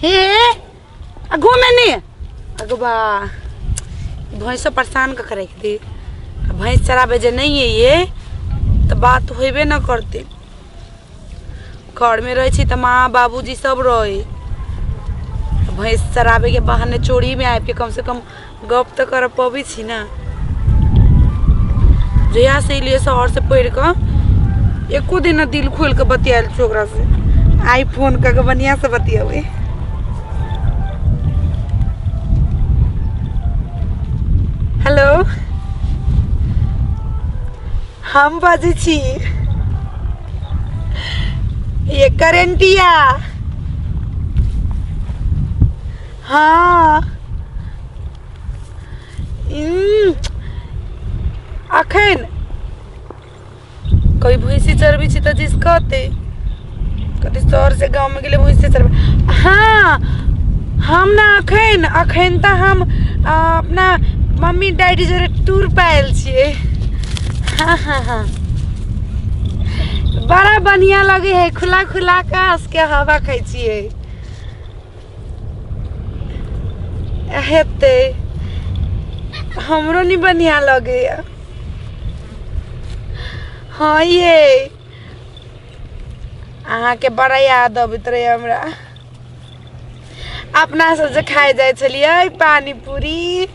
हे घूमे नहीं अगबा भैंस परेशान का करे थी भैंस चराबे जे नहीं है ये तो बात होबे न करते घर में रही तो माँ बाबूजी सब रहे भैंस चराबे के बहाने चोरी में आए के कम से कम गप तो कर पबी छी ना जया से लिए शहर से पढ़ कर एको दिन दिल खोल के बतियाल छोकरा से आईफोन का बढ़िया से बतियावे हेलो हम बाजी छी ये करेंटिया हाँ अखन कोई भैंसी चरबी छी तो जिस कहते कभी शहर से गांव में गेले भैंसी चरबी हाँ हम ना अखन तो हम अपना मम्मी डैडी जरे टूर पे आयल छिए हाँ हाँ हाँ बड़ा बढ़िया लगे है खुला खुला काश के हवा खाई छिए हेते हमरो नहीं बढ़िया लगे हाँ ये अहाँ के बड़ा याद अबैत रहे हमरा अपना सब खाए जाए छलिए पानी पूरी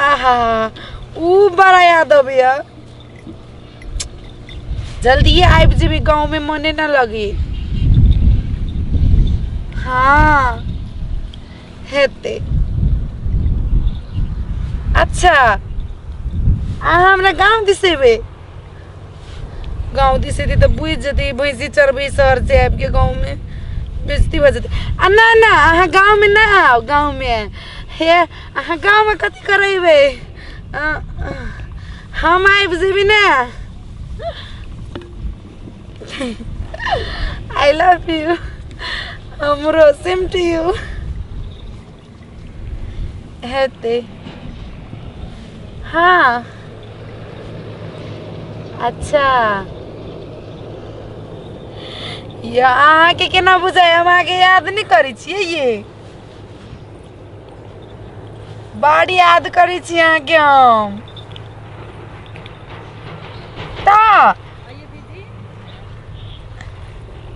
आहा ऊ बड़ा याद अबैया जल्दी आबि जेबी गाँव में मने न लगी हाँ हेते अच्छा अहाँ हमरा गाँव दिसेबे गाँव दिसेती तो बुझ जती भैंसी चरबी शहर से आबि के गाँव में बेइज्जती भ जती ना ना अहाँ गाँव में ना आओ गाँव में हे अहाँ गाँव में कथी करेबे हम आबि जेबी ना आई लव यू हमरो सेम टू यू हेते हाँ अच्छा या अहाँ के केना बुझाय हम आगे याद नहीं करी छिए ये बड़ी याद करी छी अहाँ के हम ता आइए दीदी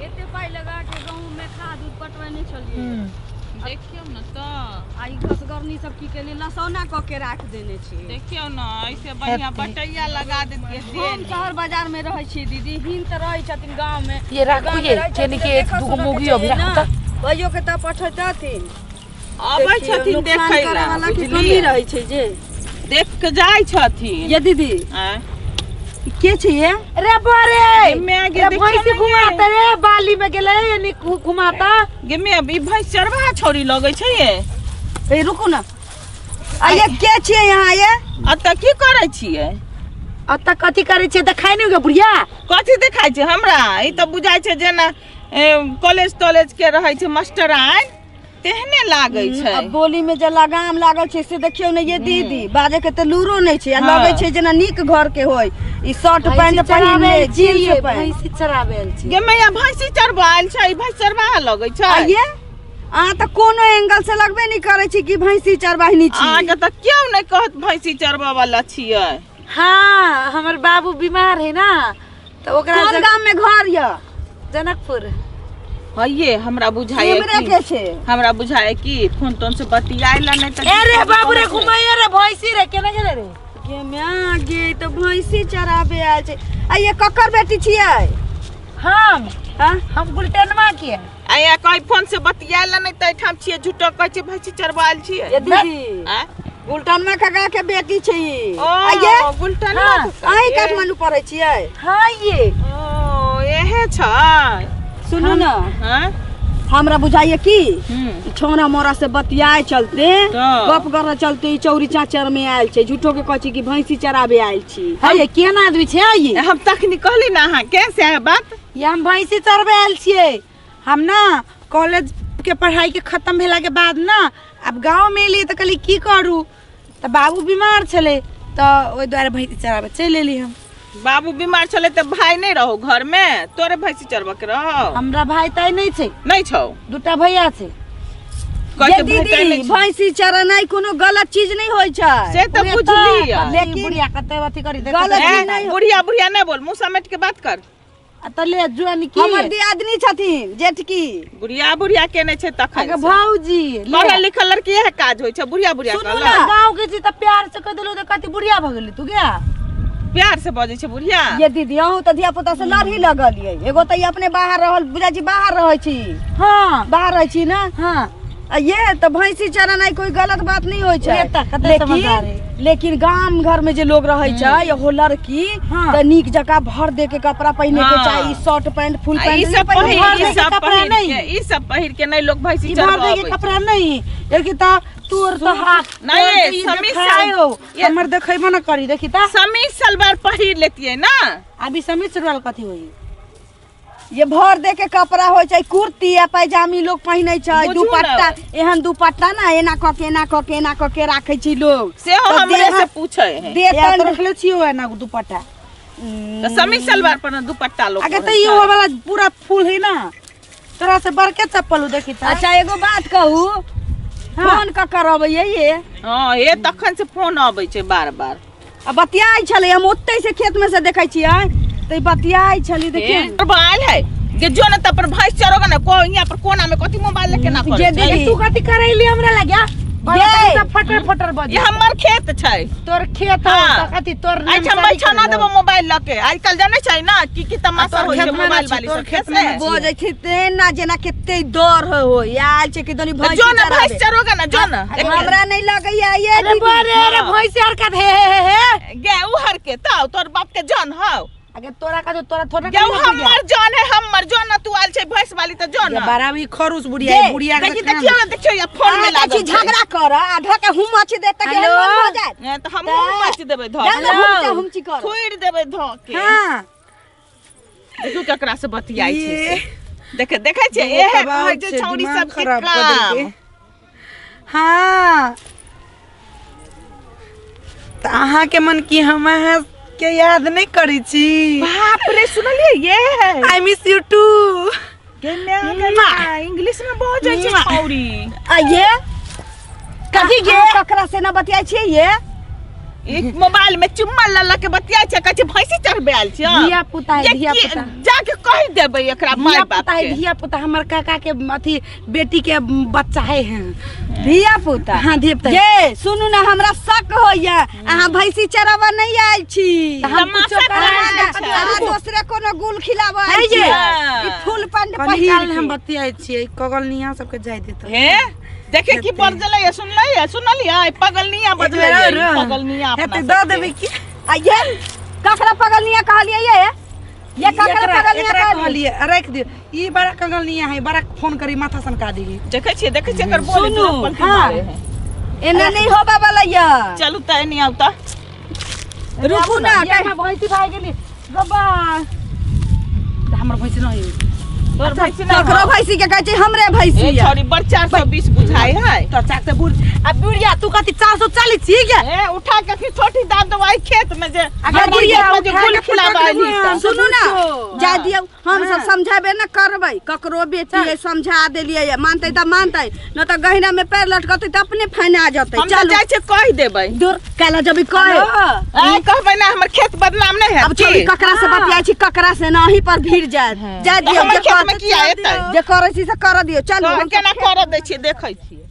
एते पाई लगा के गहूं में खाद दूध पटवाने चलिए देखियो न तो आई घसगरनी सब की के लिए लसौना क के राख देने छी देखियो न ऐसे बढ़िया बटैया लगा देते हम शहर बाजार में रहै छी दीदी हिन त रहै छथिन गांव में ये राखू ये केनी के दुगो मोगी अभी राखू त भइयो के त पठैतथिन आबै छथिन देखै ला वाला की कमी रहै छै जे देख के जाय छथिन ये दीदी हैं के छै ये रे बारे मैं आगे रे देखियो भैंसी घुमाता रे बाली में गेले यानी घुमाता गे मैं अभी भैंस चरवा छोरी लगै छै ये ए रुकू ना आइए के छिए यहाँ ये अत की करै छियै अत कथी करे छे देखाइ नहीं गे बुढ़िया कथी देखाइ छै हमरा ई त बुझाइ छै जेना कॉलेज तॉलेज के रहै छै मास्टराइन तेहने लागै छै अब बोली में जे लगाम लागल छै से देखियो ने ये दीदी बाजे के त लूरो नहीं छै आ लगै छै जेना नीक घर के होय ई शर्ट पैंट पहिन ले जींस पैंट भैंसी चराबेल छी गे मैया भैंसी चरवाइल छै भैंस चरवा लगै छै आइए आ त कोनो एंगल से लगबे नहीं करे छी कि भैंसी चरवाहिनी छी आगे त क्यों नहीं कहत भैंसी चरवा वाला छियै हाँ हमर बाबू बीमार है ना तो ओकरा कोन गांव में घर य जनकपुर हइये हमरा बुझाय हमरे के छै हमरा बुझाय कि फोन तोन से बतियाइला नहीं त ए रे बाबू रे घुमाइए रे भैंसी रे केना गेले रे के मैं गे त भैंसी चराबे आयल छै आ ये ककर बेटी छियै हम हां हम गुलटेनवा के आया कोई फोन से बतियाइला नहीं त ठाम छियै झूठो कहै छै भैंसी चरवाइल छियै ये दीदी हैं गुलटनमा काका के बेटी छै ओ आइए गुलटन आइ काठमांडू पढ़ै छियै हाँ ये ओ एहे छै सुनू ना हैं हमरा बुझाइए कि छोरा मोरा से बतियाए चलते तो। गप कर चलते ई चौरी चाचर में आयल छै झूठो के कहै छी कि भैंसी चराबे आयल छी है ये केना आदमी छै ये हम तखनी कहली ना अहाँ कैसे है बात ये हम भैंसी चरबे आयल छिए हम ना कॉलेज के पढ़ाई के खत्म भेला के बाद ना अब गांव में एलिए तो कहली की करू तो बाबू बीमार छले तो ओइ द्वारे भैंसी चराबे चल एली हम बाबू बीमार छले त भाई नहीं रहो घर में तोरे भैंसी चरबा के रहो हमरा भाई ताई नहीं छै नहीं छौ दूटा भैया छै कहते दीदी भैंसी चरनाई कोनो गलत चीज नहीं होय छै से तो बुझली लेकिन बुढ़िया कते अथी करी दे गलत चीज नहीं बुढ़िया बुढ़िया नहीं बोल, मुंह समेट के बात कर। तले जुआन की हमर दियादनी छथिन जेठ की बुढ़िया बुढ़िया केने छै तखन अगे भौजी पढ़ल लिखल लड़की यह काज होय छै, बुढ़िया बुढ़िया सुनू कहला ना गांव के छी त प्यार से कह देलो त कति बुढ़िया भ गेली तू गया प्यार से बजे छै बुढ़िया। ये दीदी अहूँ तो धिया पुता से लड़ ही लगलियै। एगो तो अपने बाहर रहल बुझा छी बाहर रहै छी, हां बाहर रहै छी ना। हां आ ये तो भैंसी चरनाई कोई गलत बात नहीं होय छै, ये त कते समझदार है। लेकिन गांव घर में जे लोग रहै छै हो लड़की हाँ। त नीक जका भर दे के कपड़ा पहने के हाँ। चाहिए, शर्ट पैंट फुल पैंट ई सब नहीं पहिर पहने ई सब कपड़ा पहिर नहीं। के ई सब पहिर के नहीं लोग भैंसी ई भर चरवा दे के कपड़ा नहीं देखी त तोर तो हाथ नहीं, समीज खायो ये- हमर देखैबो न करी देखी त समीज सलवार पहिर लेतिए ना। अभी समीज सलवार कथी होई ये भर दे के कपड़ा होय छै, कुर्ती या पैजामी लोग पहिनै छै, बुझू दुपट्टा ना। एहन दुपट्टा ना एना क के एना क के एना क के राखै छी लोग। से हो तो हमरे देह- से पूछे है देह या तन तो रखले छियो है ना दुपट्टा तो समीज सलवार पर ना दुपट्टा लोग अगे त पहिरे ई छै। हो वाला पूरा फूल है ना तोरा से बड़के चप्पल हो देखी त अच्छा एगो बात कहू, फोन क करबै ये हाँ ये तखन से फोन आबै छै बार बार। आ बतियाई छले हम ओत्ते से खेत में से देखै छियै त बतियाई छली देखिए मोबाइल है कि जो न तपर भैंस चरोगा ना को यहाँ पर कोना में कथी मोबाइल लेके ना जे करे दीदी- तू कथी करैली हमरा लग्या ये फटर फटर बज ये हमर खेत छै। तोर खेत हो हाँ। त कथी तोर आज हम बैठा ना देबो मोबाइल लके, आजकल जाने छै ना की तमाशा तोर होय छै खेत में मोबाइल ना वाली छै, तोर सब खेत खेत में में। बोझै छी तेना जेना कते डर हो आयल छै कि दोनी भैंस जो ना भैंस चरोगा ना जो ना हमरा नहीं लगैया ये अरे दीदी। बरे रे भैंस यार का हे गे उहर के ताऊ तोर बाप के जान हौ अगे तोरा का जो तोरा थोड़ा गे हमर जान है हमर जान ना तू आल छै भैंस वाली त जान ये ना। बारावी खरूस बुढ़िया ये, बुढ़िया के देखियो देखियो ये फोन में लागल छै। झगड़ा कर आधा के हुम मच दे तक हेलो? हो जाए ये तो हम मच देबै ध जान हेलो? हुम ची कर छोड़ देबै ध के। हां देखू केकरा से बतियाई छै ये। से। देखे छै बहुत एहे खराब कहै छै छै, छौड़ी दिमाग सब के खराब कर देलकै। काम। हाँ त अहाँ के मन की हम अहाँ के याद नहीं करी छी बाप रे सुनलिए ये आई मिस यू टू केना इंग्लिश में बहुत जाय छै छौड़ी। आ ये कथी गे ककरा से ना बतियाई छियै ये एक मोबाइल में चुम्मा लल्ला के बतियाई छै, कहै छै भैंसी चढ़बे आयल छै। धिया पुता है, धिया पुता। जाके कह देबै एकरा माय धिया बाप पुता है के। धिया पुता हमर काका के अथी बेटी के बच्चा है धिया पुता हाँ धिया पुता है। ये सुनू ना हमरा शक होइया अहाँ भैंसी चरावा नहीं आयल छी हम तमाशा कुछो करे करा छै। अहाँ दूसरे कोनो गुल खिलावा है आयल छी ये। ई फूल पैंट कनी काल पहिर हम के। बतियाई छियै कगलनिया सबके जाय देत हे देखे की बरजले सुनलिए पगलनिया बजले पगलनिया अपना हेते द देबै की आ ये ककरा पगलनिया कहलिए ये ककरा पगलनिया कहलिए कहलिए रख दियो ई बड़ा कगलनिया है बड़ा फोन करी माथा सनका देगी देखे छियै एकर बोले सुनू, पलटी हाँ। मारे है। एना नहीं होबा वाला ये चलू त नहीं आवता रुकू ना यहाँ भैंसी भाग गेली गबा हमर भैंसी नहीं तोर भैंसी ना ककरो हो। भैंसी के कहै छै हमरे भैंसी ए ये। छोरी बड़ 420 बुझाई है। तो चाकते बुढ़ आ बुढ़िया तू कथी 440 छी क्या ए उठा के फिर छोटी दाब दवाई खेत में जे अगर बुढ़िया बुढ़िया जे उठा गुल के खिलाबाली पटक त। सुनू ना बुझो। जा दियौ हम हाँ। सब समझाबे न करबै ककरो बेटी समझा देलियै मानतै त मानतै न त गहिना में पैर लटकतै त अपने फैना जतै हम त चलू जाय छै कह देबै। दूर काला जब कहे ए कहबै ना हमर खेत बदनाम नहीं है अब छोड़ी ककरा से बतियाई छी ककरा से नहीं पर भीड़ जाए जा तो दियौ हमर जे खेत में किया एतै? जे करै छी से कर दियौ चलू तो हम केना कर दै छियै देखै छियै।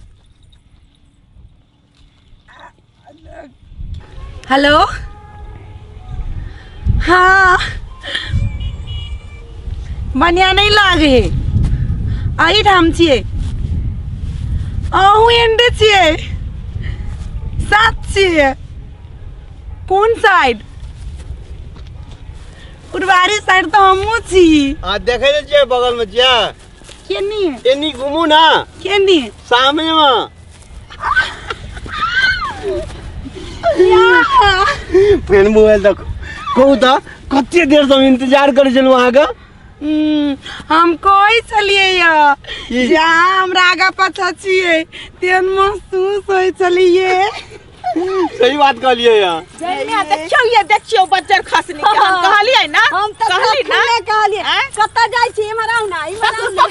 हेलो हाँ बढ़िया नहीं लागे अही ठाम छियै अहूँ एंडे छियै साथ छियै कोन साइड उड़वारी साइड तो हमहूँ छी हाँ देखे छियै बगल में छियै केनी एनी घुमू ना केनी सामने में फेन मोबाइल देखो कहू त कते देर से हम इंतजार करे छलहुँ अहाँके हम कोई चलिए की? जहाँ हमरा आगा पाछा छियै तेहन महसूस होय चलिए सही बात कहलिए यार देखियो बच्चर खसनी के हम कहलियै ना हम त कहली ना सखने कहलियै हैं? कत्ता जाइ छी इम्हर आउ ना इम्हर आउ ना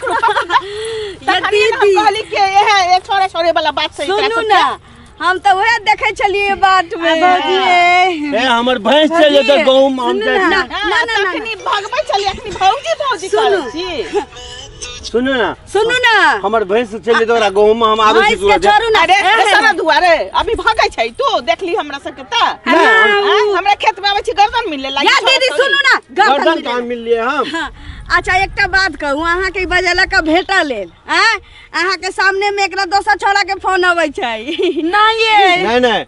ये दीदी कहली के ये ये छोरे छोरे वाला बात सही सुनू ना, हम तो वह देखे छलिए बाट में भौजी ए हमर भैंस चल जेतै गांव में हम ना अखनी भगबै छली अखनी भौजी भौजी करै छी। सुनू ना हमर भैंस चल जेतै ओरा गांव में हम आबै छी तुरंत। अरे सारा दुआरे अभी भागै छै तू देखली हमरा सबके त हमरा खेत में आबै छी गर्दन मिले लागी। या दीदी सुनू ना, गर्दन कहां मिल लिए हम। हाँ, अच्छा एकटा बात कहू, अहाँ के बजेला का भेटा लेल अहाँ के सामने में एकरा दोसर छोरा के फोन अबै छै। नहीं ये नहीं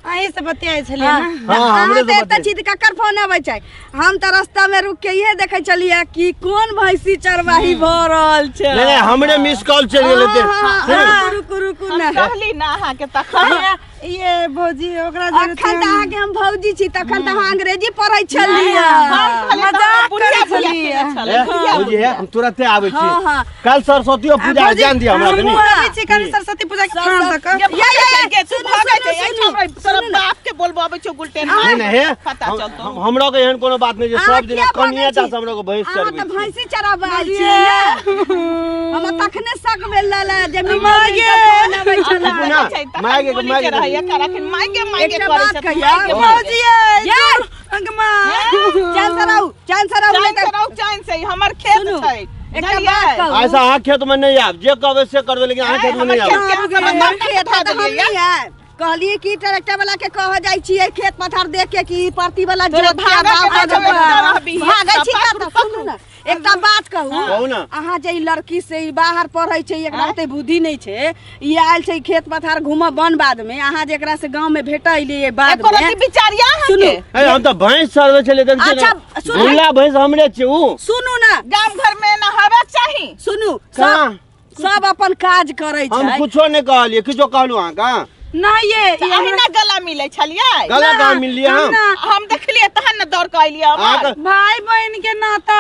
अहीं से बतियाए छलिए ना। हां हमरे से एत चीज ककर फोन अबै छै। हम त रास्ता में रुक के इहे देखे छलिए कि कोन भैंसी चरवाही भ रहल छै। नहीं हमरे मिस कॉल चल गेल ते। रुकू ना, कहली ना अहाँ के तखन ये भौजी ओकरा अखन त अहाँ के हम भौजी छी, तखन त अहाँ अंग्रेजी पढ़ै छलिए। भौजी है हम तुरंते आबै छी। हाँ, हाँ। कल सरस्वती पूजा जान दिया हमरा कनी। आबै छी कल सरस्वती पूजा के खान तक। बाप के बोलबो आबै छौ गुलटेन नहीं पता चलतो हमरा के एहन कोनो बात नहीं जे सब दिन कनिया ता हमरा को भैंस अहाँ चरबै त छी। भैंसी चराबै छी ना। हम तखने सक भेल जे मागे अबै छला। मागे रहैया कराखिन मागे एकटा करै बात छै कहिया भौजी यार अंगमा चैन सराउ चैन से हमर खेत सुनू, छै। एकटा बात कहू, ऐसा हां खेत में नहीं आब जे कहबे से करबे लेकिन हां खेत में नहीं आब। कहलिए कि ट्रैक्टर वाला के कह जाय छियै खेत पथार देख के कि परती वाला तोरा भागै छी त सुनू ना, एकटा बात कहू कहू ना। अहाँ जे ई लड़की से ई बाहर पढ़ै छै, एकरा ओते बुद्धि नहीं छै, ई आयल छै खेत पथार घूमऽ बन बाद में, अहाँ जे एकरा से गांव में भेटैलिए बाद एको में रति बिचारिया सुनू ए हम तो भैंस चरबै छले देख छी। अच्छा, सुनू। भूला भैंस हमरे छी ऊ। सुनू ना, गांव घर में ना हवा चाही। सुनू कहाँ? सब अपन काज करै हम छै। कुछो नहीं कहलिए किछो कहलु हां का नहीं ये अही ना गला मिलै छलियै गला कहां मिल लिए हम। हम देखलिए तहन न दौड़ के अइलिए हमर भाई बहन के नाता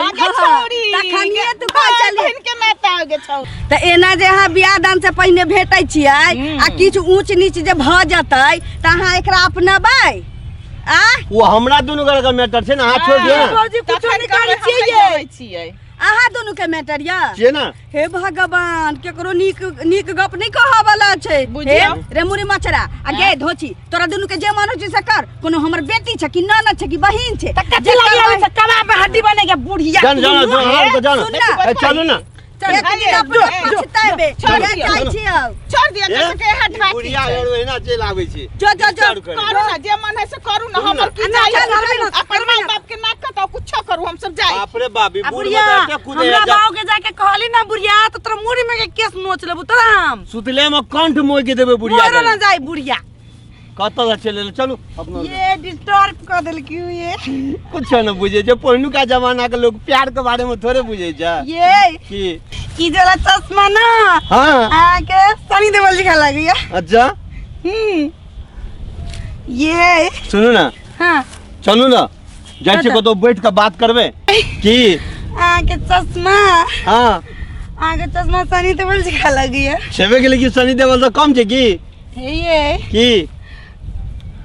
आगे छोड़ी तखनिए तू कह चली। बहन के नाता आगे छौ त एना जे अहाँ बियाह दान से पहिने भेटै छियै आ किछु ऊंच नीच जे भ जतै त अहाँ एकरा अपनाबै वो हमरा दुनु घर का मैटर छै ना, हाथ छोड़ दियो ना। भौजी कुछो तखन नहीं करै कहबै छियै। छियै अहाँ दुनू के मैटर या छियै ना। हे भगवान, केकरो नीक गप नहीं कहऽ वाला छै। बुझियौ। हे रे मुरी मचरा आ गे धोची, तोरा दुनू के जे मन होइ छै से कर। कोनो हमर बेटी छै कि ननद छै कि बहिन छै, कच्चे लगी आवे से कबाब पे हड्डी बने के बुढ़िया। जान जान सुन ना, ए चलू ना। एक दिन अपने पछताबे छोड़ या दियौ। जाइ छियौ। छोड़ दिया जैसे के हाथ ढाकी बुढ़िया एना चल आबै छी। जो करू ना जे मन है से करू ना हमर की ना, चाहिए ना, ना, ना, अपन माय बाप के नाक कटाओ कुछ करू हम सब जाई। बाप रे बाबी बूढ़ बुढ़िया बता के कूदे हमरा बाव के जाके कहली ना बुढ़िया तो तोरा मुड़ी में के केस नोच लेबू तोरा हम। सुतले में कंठ मोय के देबे बुढ़िया मोरो ना के। जाई बुढ़िया। कत चले चलू अपना। ये डिस्टर्ब कर देल क्यों ये? कुछ न बुझे जे पहिनु का जमाना के लोग प्यार के बारे में थोड़े बुझे छै ये की। ई जला चश्मा ना हां आके सनी देवल जी खा गया। अच्छा ये सुनो ना, हां चलू ना जाय छै कतो बैठ के बात करबे की। आके चश्मा हां आके चश्मा सनी देवल जी खा गया। छेबे के लिए सनी देवल तो कम छै की हे ये की।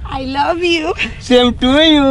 I love you. Same to you.